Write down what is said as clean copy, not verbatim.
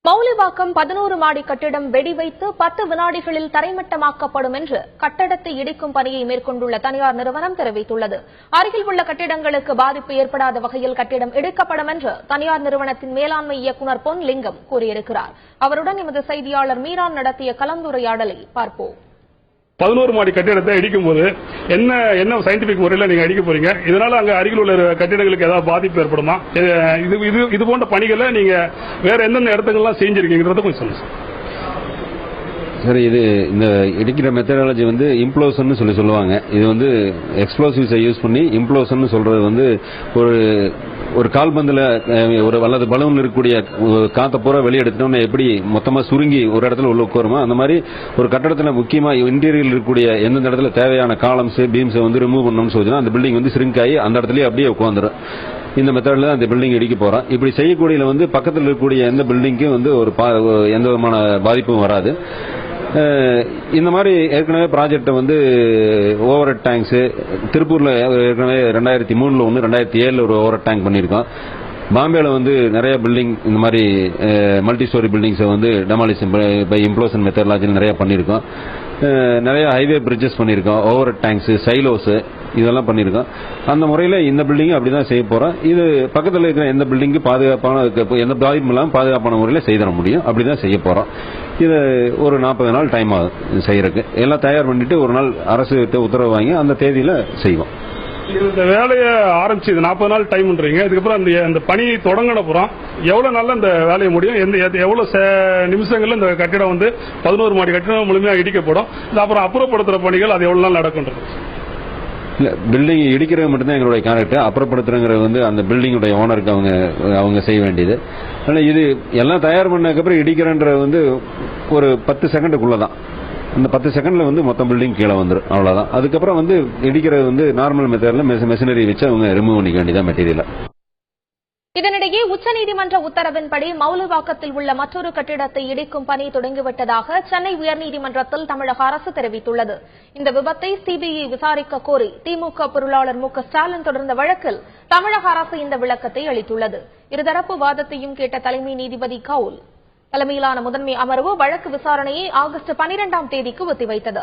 மௌலிவாக்கம் 11 மாடி கட்டிடம் வெடி வைத்து 10 வினாடிகளில் தரைமட்டமாக்கப்படும் என்று கட்டடத்தை இடிக்கும் பணியை மேற்கொண்டுள்ள தனியார் நிறுவனம் தெரிவித்துள்ளது. அருகில் உள்ள கட்டிடங்களுக்கு பாதிப்பு ஏற்படாத வகையில் கட்டிடம் இடிக்கப்படும் என்று தனியார் நிறுவனத்தின் மேலாண்மை இயக்குநர் பொன்லிங்கம் கூறியிருக்கிறார். அவருடன் எமது செய்தியாளர் மீரான் நடத்திய கலந்துரையாடலை பார்ப்போம். 11 மாடி கட்டிடத்தை இடிக்கும் போது என்ன சயின்டிபிக் முறையில் நீங்க அடிக்க போறீங்க? இதனால அங்க அருகில் உள்ள கட்டிடங்களுக்கு ஏதாவது பாதிப்பு ஏற்படுமா? இது போன்ற பணிகளை நீங்க வேற எந்தெந்த இடத்துக்கெல்லாம் செஞ்சிருக்கீங்கன்றத கொஞ்சம் சொல்லுங்க. சரி, இது இந்த இடிக்கிற மெத்தடாலஜி வந்து இம்ப்ளோஷன் சொல்லுவாங்க. இது வந்து எக்ஸ்ப்ளோசிவ்ஸை யூஸ் பண்ணி இம்ப்ளோஷன் சொல்றது வந்து ஒரு கால்பந்துல ஒரு அல்லது பலூன்ல இருக்கக்கூடிய காத்த பூரா வெளியே எடுத்துட்டோம்னா எப்படி மொத்தமா சுருங்கி ஒரு இடத்துல உள்ள உட்காருமோ அந்த மாதிரி ஒரு கட்டடத்துல முக்கியமா இன்டீரியர் இருக்கக்கூடிய எந்தெந்த இடத்துல தேவையான காலம்ஸ் பீம்ஸ் வந்து ரிமூவ் பண்ணணும்னு சொல்லினா அந்த பில்டிங் வந்து சிரிங்க் ஆகி அந்த இடத்துலயே அப்படியே உட்காந்துரும். இந்த மெத்தட்ல அந்த பில்டிங் இடிக்க போறோம். இப்படி செய்யக்கூடிய வந்து பக்கத்தில் இருக்கக்கூடிய எந்த பில்டிங்க்கும் வந்து எந்த விதமான பாதிப்பும் வராது. இந்த மாதிரி ஏற்கனவே ப்ராஜெக்ட் வந்து ஓவர் ஹெட் டேங்க்ஸ் திருப்பூர்ல ஏற்கனவே 2003 ஒன்று 2007 ஒரு ஓவர் ஹெட் டேங்க் பண்ணியிருக்கோம். பாம்பேல வந்து நிறைய பில்டிங் இந்த மாதிரி மல்டி ஸ்டோரி பில்டிங்ஸை வந்து டெமாலிஷன் பை இம்ப்ளோஷன் மெத்தடாலஜி நிறைய பண்ணியிருக்கோம். நிறைய ஹைவே பிரிட்ஜஸ் பண்ணியிருக்கோம், ஓவர் ஹெட் டேங்க்ஸ், சைலோஸ் இதெல்லாம் பண்ணியிருக்கோம். அந்த முறையில் இந்த பில்டிங் அப்படிதான் செய்ய போறோம். இது பக்கத்தில் இருக்கிற எந்த பில்டிங்கு பாதுகாப்பான எந்த பாதிப்பும் இல்லாமல் பாதுகாப்பான முறையில் செய்திட முடியும். அப்படிதான் செய்ய போறோம். இது ஒரு 40 நாள் டைம் ஆகும் செய்யறதுக்கு. எல்லாம் தயார் பண்ணிட்டு ஒரு நாள் அரசு உத்தரவு வாங்கி அந்த தேதியில செய்வோம். இந்த வேலையை ஆரம்பிச்சு 40 நாள் டைம்ன்றீங்க. இதுக்கப்புறம் அந்த பணியை தொடங்கின புறம் எவ்வளவு நாள்ல இந்த வேலையை முடியும்? எவ்வளவு நிமிஷங்கள்ல இந்த கட்டிடம் வந்து 11 மாடி கட்டிடம் முழுமையாக இடிக்கப்படும்? அப்புறம் அப்புறப்படுத்துற பணிகள் அது எவ்வளவு நாள் நடக்கும்ன்றது? இல்ல, பில்டிங் இடிக்கிறது மட்டும்தான் எங்களுடைய கான்ட்ராக்ட். அப்புறப்படுத்துறங்கிறது வந்து அந்த பில்டிங்குடைய ஓனருக்கு அவங்க செய்ய வேண்டியது. ஆனால் இது எல்லாம் தயார் பண்ணதுக்கப்புறம் இடிக்கிறன்றது வந்து ஒரு 10 செகண்டுக்குள்ளதான். அந்த 10 செகண்ட்ல வந்து மொத்தம் பில்டிங் கீழே வந்துடும், அவ்வளவுதான். அதுக்கப்புறம் வந்து இடிக்கிறது வந்து நார்மல் மெத்தட்ல மெஷினரி வச்சு அவங்க ரிமூவ் பண்ணிக்க வேண்டியதான் மெட்டீரியல். இதனிடையே உச்சநீதிமன்ற உத்தரவின்படி மௌலிவாக்கத்தில் உள்ள மற்றொரு கட்டிடத்தை இடிக்கும் பணி தொடங்கிவிட்டதாக சென்னை உயர்நீதிமன்றத்தில் தமிழக அரசு தெரிவித்துள்ளது. இந்த விபத்தை சிபிஐ விசாரிக்க கோரி திமுக பொருளாளர் மு க ஸ்டாலின் தொடர்ந்த வழக்கில் தமிழக அரசு இந்த விளக்கத்தை அளித்துள்ளது. இருதரப்பு வாதத்தையும் கேட்ட தலைமை நீதிபதி கவுல் தலைமையிலான முதன்மை அமர்வு வழக்கு விசாரணையை ஆகஸ்ட் 12ஆம் தேதிக்கு ஒத்திவைத்தது.